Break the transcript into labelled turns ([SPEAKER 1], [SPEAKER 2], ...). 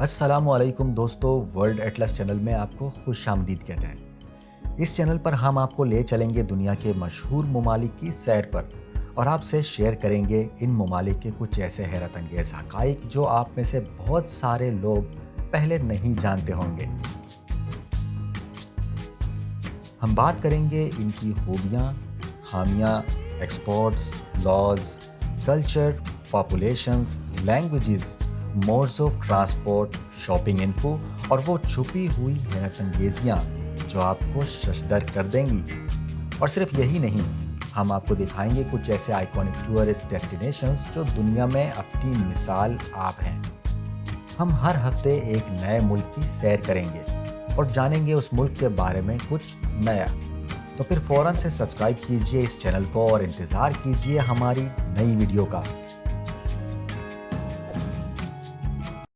[SPEAKER 1] السلام علیکم دوستو، ورلڈ ایٹلس چینل میں آپ کو خوش آمدید کہتے ہیں۔ اس چینل پر ہم آپ کو لے چلیں گے دنیا کے مشہور ممالک کی سیر پر اور آپ سے شیئر کریں گے ان ممالک کے کچھ ایسے حیرت انگیز حقائق جو آپ میں سے بہت سارے لوگ پہلے نہیں جانتے ہوں گے۔ ہم بات کریں گے ان کی خوبیاں، خامیاں، exports, laws, culture, populations, languages, modes of transport, shopping info اور وہ چھپی ہوئی حیرت انگیزیاں جو آپ کو ششدر کر دیں گی۔ اور صرف یہی نہیں، ہم آپ کو دکھائیں گے کچھ ایسے آئیکونک ٹورسٹ ڈیسٹینیشنز جو دنیا میں اپنی مثال آپ ہیں۔ ہم ہر ہفتے ایک نئے ملک کی سیر کریں گے اور جانیں گے اس ملک کے بارے میں کچھ نیا۔ تو پھر فوراً سے سبسکرائب کیجئے اس چینل کو اور انتظار کیجئے ہماری نئی ویڈیو کا۔